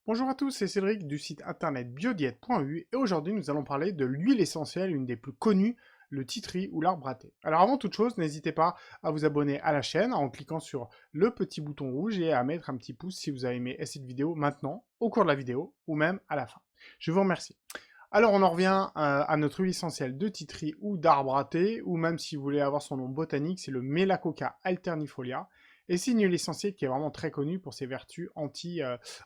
Bonjour à tous, c'est Cédric du site internet biodiète.eu et aujourd'hui nous allons parler de l'huile essentielle, une des plus connues, le titri ou l'arbre à thé. Alors avant toute chose, n'hésitez pas à vous abonner à la chaîne en cliquant sur le petit bouton rouge et à mettre un petit pouce si vous avez aimé cette vidéo maintenant, au cours de la vidéo ou même à la fin. Je vous remercie. Alors on en revient à notre huile essentielle de titri ou d'arbre à thé, ou même si vous voulez avoir son nom botanique, c'est le Melacoca alternifolia. Et c'est une huile essentielle qui est vraiment très connue pour ses vertus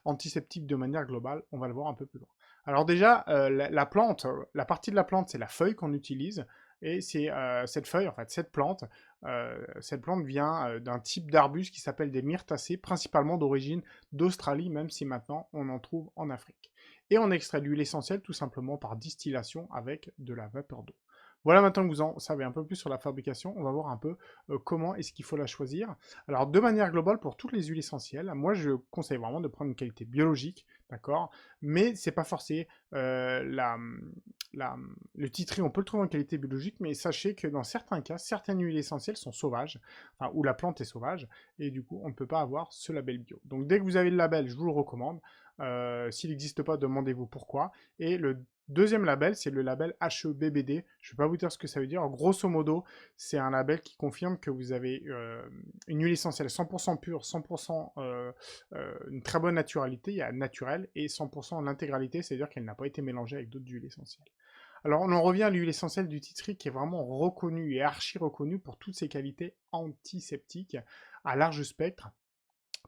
antiseptiques de manière globale. On va le voir un peu plus loin. Alors déjà, la plante, la partie de la plante, c'est la feuille qu'on utilise. Et c'est cette feuille, en fait, cette plante vient d'un type d'arbuste qui s'appelle des myrtacées, principalement d'origine d'Australie, même si maintenant on en trouve en Afrique. Et on extrait l'huile essentielle tout simplement par distillation avec de la vapeur d'eau. Voilà, maintenant que vous en savez un peu plus sur la fabrication, on va voir un peu comment est-ce qu'il faut la choisir. Alors, de manière globale, pour toutes les huiles essentielles, moi je conseille vraiment de prendre une qualité biologique, d'accord. Mais c'est pas forcé. Le titri, on peut le trouver en qualité biologique, mais sachez que dans certains cas, certaines huiles essentielles sont sauvages, enfin, où la plante est sauvage, et du coup, on ne peut pas avoir ce label bio. Donc, dès que vous avez le label, je vous le recommande. S'il n'existe pas, demandez-vous pourquoi. Et le deuxième label, c'est le label HEBBD. Je ne vais pas vous dire ce que ça veut dire. Grosso modo, c'est un label qui confirme que vous avez une huile essentielle 100% pure, 100% une très bonne naturalité, il y a naturel, et 100% en intégralité, c'est-à-dire qu'elle n'a pas été mélangée avec d'autres huiles essentielles. Alors on en revient à l'huile essentielle du titri qui est vraiment reconnue et archi reconnue pour toutes ses qualités antiseptiques à large spectre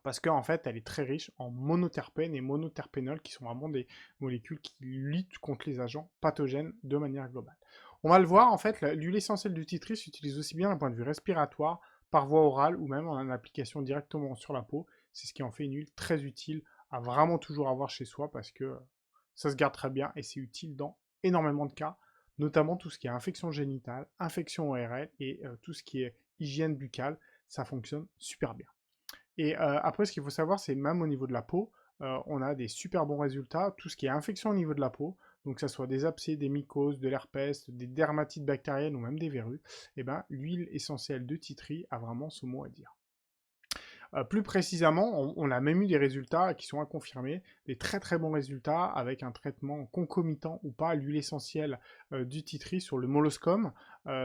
parce qu'en fait, elle est très riche en monoterpènes et monoterpénols, qui sont vraiment des molécules qui luttent contre les agents pathogènes de manière globale. On va le voir, en fait, l'huile essentielle du titri s'utilise aussi bien d'un point de vue respiratoire, par voie orale, ou même en application directement sur la peau. C'est ce qui en fait une huile très utile à vraiment toujours avoir chez soi, parce que ça se garde très bien et c'est utile dans énormément de cas, notamment tout ce qui est infection génitale, infection ORL et tout ce qui est hygiène buccale, ça fonctionne super bien. Et après, ce qu'il faut savoir, c'est même au niveau de la peau, on a des super bons résultats. Tout ce qui est infection au niveau de la peau, donc que ce soit des abcès, des mycoses, de l'herpès, des dermatites bactériennes ou même des verrues, eh ben, l'huile essentielle de titri a vraiment ce mot à dire. Plus précisément, on a même eu des résultats qui sont à confirmer, des très très bons résultats avec un traitement concomitant ou pas à l'huile essentielle du titri sur le molluscum,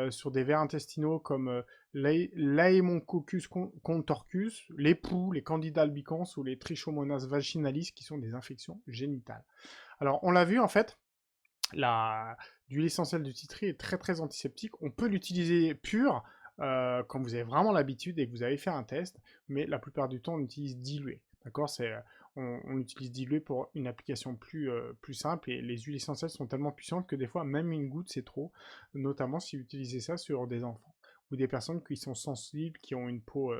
sur des vers intestinaux comme l'Haemoncoccus contorcus, les poux, les Candida albicans ou les Trichomonas vaginalis qui sont des infections génitales. Alors on l'a vu en fait, l'huile essentielle du titri est très très antiseptique. On peut l'utiliser pure quand vous avez vraiment l'habitude et que vous avez fait un test, mais la plupart du temps on utilise dilué. D'accord, on utilise dilué pour une application plus simple et les huiles essentielles sont tellement puissantes que des fois même une goutte c'est trop, notamment si vous utilisez ça sur des enfants ou des personnes qui sont sensibles, qui ont une peau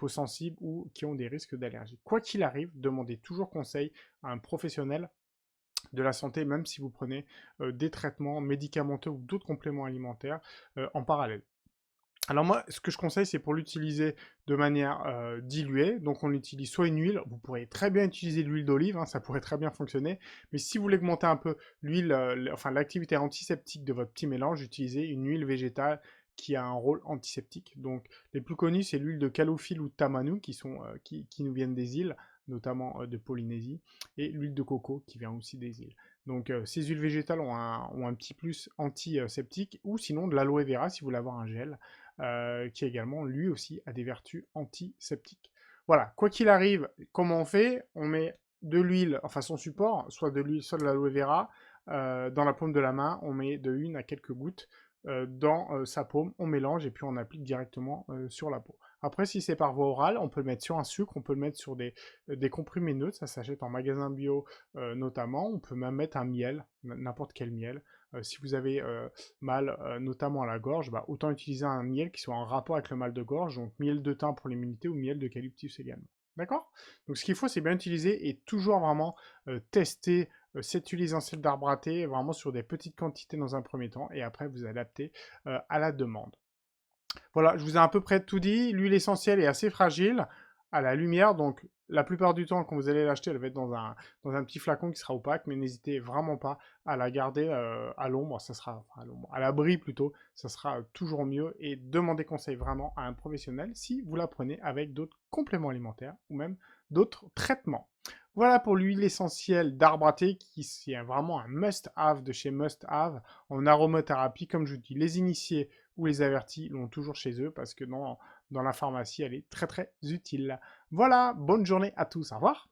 sensible ou qui ont des risques d'allergie. Quoi qu'il arrive, demandez toujours conseil à un professionnel de la santé, même si vous prenez des traitements médicamenteux ou d'autres compléments alimentaires en parallèle. Alors moi, ce que je conseille, c'est pour l'utiliser de manière diluée. Donc on utilise soit une huile, vous pourrez très bien utiliser l'huile d'olive, hein, ça pourrait très bien fonctionner. Mais si vous voulez augmenter un peu l'huile, enfin l'activité antiseptique de votre petit mélange, utilisez une huile végétale qui a un rôle antiseptique. Donc les plus connus, c'est l'huile de calophylle ou de tamanu qui nous viennent des îles, notamment de Polynésie, et l'huile de coco qui vient aussi des îles. Donc ces huiles végétales ont un petit plus antiseptique, ou sinon de l'aloe vera si vous voulez avoir un gel qui également, lui aussi, a des vertus antiseptiques. Voilà, quoi qu'il arrive, comment on fait? On met de l'huile, enfin son support, soit de l'huile, soit de l'aloe vera, dans la paume de la main, on met de 1 à quelques gouttes dans sa paume, on mélange et puis on applique directement sur la peau. Après, si c'est par voie orale, on peut le mettre sur un sucre, on peut le mettre sur des comprimés neutres, ça s'achète en magasin bio notamment, on peut même mettre un miel, n'importe quel miel. Si vous avez mal, notamment à la gorge, bah, autant utiliser un miel qui soit en rapport avec le mal de gorge, donc miel de thym pour l'immunité ou miel d'eucalyptus également. D'accord? Donc ce qu'il faut, c'est bien utiliser et toujours vraiment tester cette huile essentielle d'arbre à thé vraiment sur des petites quantités dans un premier temps et après vous adaptez à la demande. Voilà, je vous ai à peu près tout dit. L'huile essentielle est assez fragile à la lumière, donc la plupart du temps, quand vous allez l'acheter, elle va être dans un petit flacon qui sera opaque, mais n'hésitez vraiment pas à la garder à l'ombre, ça sera, enfin, à l'ombre, à l'abri plutôt, ça sera toujours mieux, et demandez conseil vraiment à un professionnel si vous la prenez avec d'autres compléments alimentaires ou même d'autres traitements. Voilà pour l'huile essentielle d'arbre à thé qui c'est vraiment un must-have de chez Must-have en aromathérapie. Comme je vous dis, les initiés ou les avertis l'ont toujours chez eux parce que dans la pharmacie, elle est très très utile. Voilà, bonne journée à tous, au revoir.